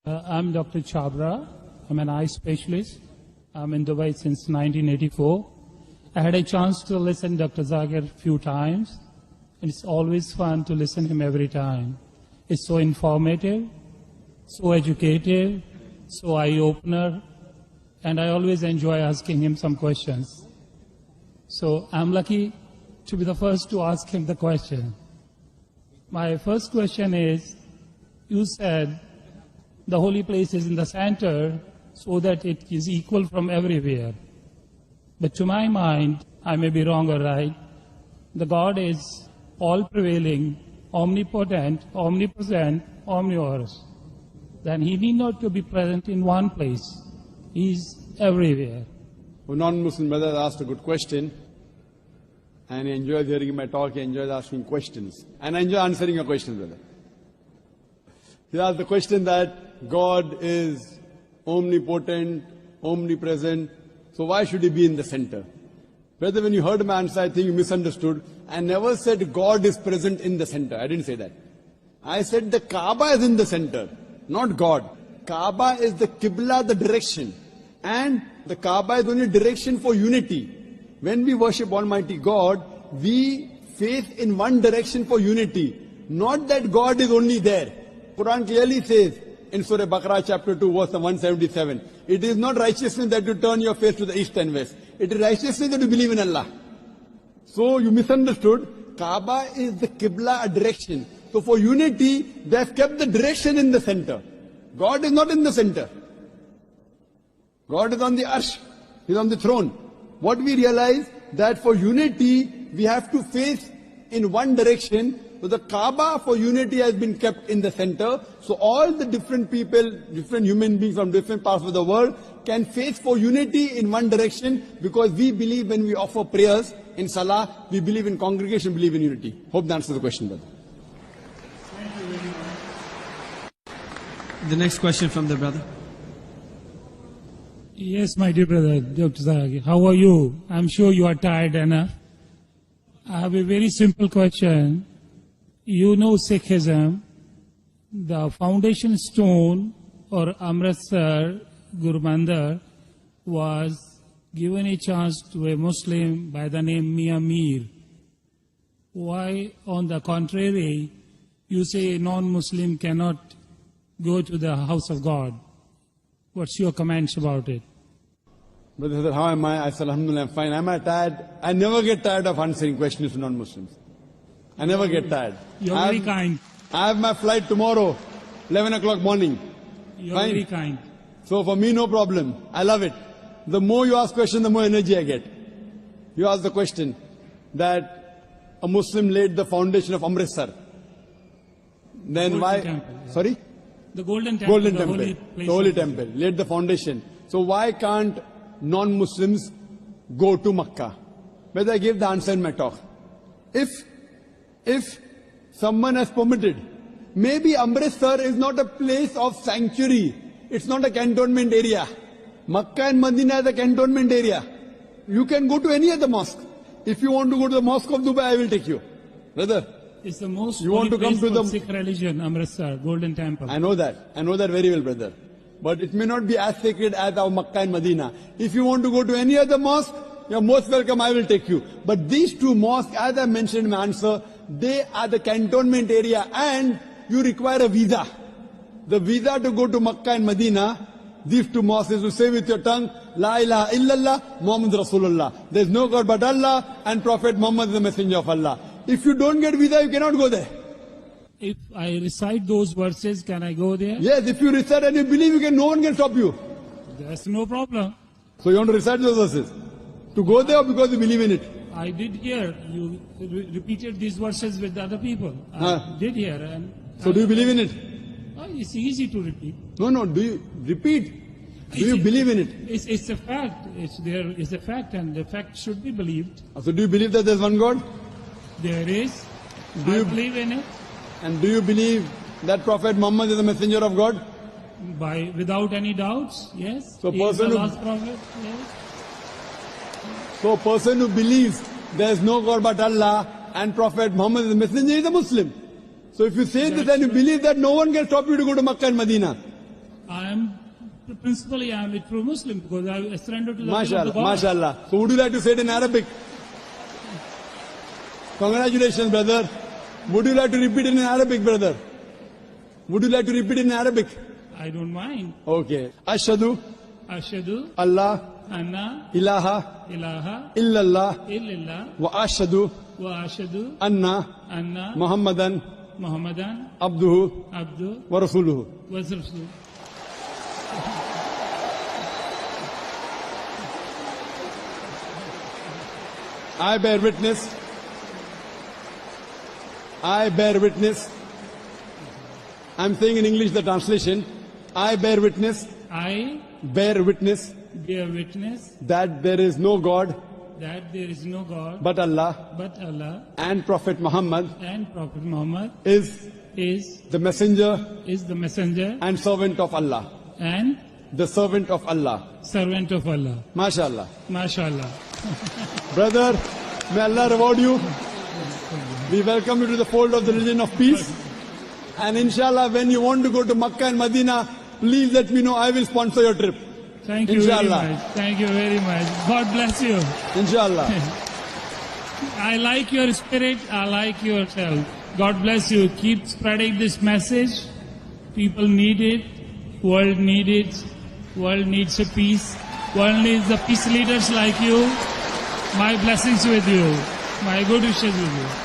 I'm Dr. Chabra. I'm an eye specialist. I'm in Dubai since 1984. I had a chance to listen to Dr. Zakir a few times, and it's always fun to listen to him every time. It's so informative, so educative, so eye-opener, and I always enjoy asking him some questions. So I'm lucky to be the first to ask him the question. My first question is, you said the holy place is in the center so that it is equal from everywhere. But to my mind, I may be wrong or right, the God is all-prevailing, omnipotent, omnipresent, omnivorous. Then he need not to be present in one place. He is everywhere. A non-Muslim brother asked a good question, and I enjoyed hearing my talk, I enjoyed asking questions. And I enjoy answering your questions, brother. He asked the question that God is omnipotent, omnipresent, so why should he be in the center? Brother, when you heard my answer, I think you misunderstood. I never said God is present in the center. I didn't say that. I said the Kaaba is in the center, not God. Kaaba is the Qibla, the direction. And the Kaaba is only direction for unity. When we worship Almighty God, we face in one direction for unity. Not that God is only there. Quran clearly says in Surah Baqarah chapter 2 verse 177, it is not righteousness that you turn your face to the east and west. It is righteousness that you believe in Allah. So you misunderstood. Kaaba is the Qibla, a direction. So for unity, they have kept the direction in the center. God is not in the center. God is on the arsh. He is on the throne. What we realize that for unity, we have to face in one direction. So the Kaaba for unity has been kept in the center. So all the different people, different human beings from different parts of the world can face for unity in one direction, because we believe when we offer prayers in Salah, we believe in congregation, believe in unity. Hope that answers the question, brother. Thank you very much. The next question from the brother. Yes, my dear brother, Dr. Zakir, how are you? I'm sure you are tired enough. I have a very simple question. You know Sikhism, the foundation stone or Amritsar Guru Mandir was given a chance to a Muslim by the name Mia Mir. Why, on the contrary, you say a non-Muslim cannot go to the house of God? What's your comments about it? Brother, how am I? I said, Alhamdulillah, I'm fine. Am I tired? I never get tired of answering questions to non-Muslims. I never get tired. You're very kind. I have my flight tomorrow, 11 o'clock morning. You're Fine. very kind. So for me, no problem. I love it. The more you ask questions, the more energy I get. You ask the question that a Muslim laid the foundation of Amritsar. Then why? Temple, yeah. Sorry? The Golden Temple. Golden the Temple. Holy place The Holy of Temple. Laid the foundation. So why can't non-Muslims go to Makkah? But I gave the answer in my talk. If someone has permitted, maybe Amritsar is not a place of sanctuary. It's not a cantonment area. Makkah and Medina is a cantonment area. You can go to any other mosque. If you want to go to the Mosque of Dubai, I will take you. Brother, It's the most You want holy to come place to for the- Sikh religion, Amritsar, Golden Temple. I know that. I know that very well, brother. But it may not be as sacred as our Makkah and Medina. If you want to go to any other mosque, you're most welcome, I will take you. But these two mosques, as I mentioned in my answer, they are the cantonment area and you require a visa. The visa to go to Makkah and Medina, these two mosques, is to say with your tongue, La ilaha illallah, Muhammad Rasulullah. There is no God but Allah and Prophet Muhammad is the messenger of Allah. If you don't get visa, you cannot go there. If I recite those verses, can I go there? Yes, if you recite and you believe, you can, no one can stop you. There's no problem. So you want to recite those verses? To go there or because you believe in it? I did hear you repeated these verses with other people. Huh. I did hear. And So do you believe in it? It's easy to repeat. No, do you repeat? Do you believe in it? It's a fact. It's a fact, and the fact should be believed. So do you believe that there's one God? There is. Do I you- believe in it And do you believe that Prophet Muhammad is a messenger of God? without any doubts. Yes. So He is the person who- last prophet. Yes. So a person who believes there is no God but Allah and Prophet Muhammad is a messenger is a Muslim. So if you say this and you believe that, no one can stop you to go to Makkah and Medina. Principally I am a true Muslim because I surrendered to the will of the MashaAllah, God. MashaAllah. So would you like to say it in Arabic? Congratulations, brother. Would you like to repeat it in Arabic, brother? Would you like to repeat it in Arabic? I don't mind. Okay. Ashhadu Ashhadu Allah anna ilaha ilaha illallah illallah wa ashhadu wa ashhadu anna anna Muhammadan Muhammadan abduhu abdu wa rasuluhu. wa rasuluh. I bear witness. I bear witness. I'm saying in English the translation. I bear witness. I Bear witness bear witness that there is no God that there is no God but Allah but Allah and Prophet Muhammad and Prophet Muhammad is is the messenger the messenger and servant of Allah. and The servant of Allah. servant of Allah. MashaAllah. MashaAllah. Brother, may Allah reward you. We welcome you to the fold of the religion of peace. And inshallah, when you want to go to Makkah and Medina, please let me know. I will sponsor your trip. Thank you very Inshallah. much. Thank you very much. God bless you. Inshallah. I like your spirit. I like yourself. God bless you. Keep spreading this message. People need it. World needs it. World needs a peace. World needs the peace leaders like you. My blessings with you. My good wishes with you.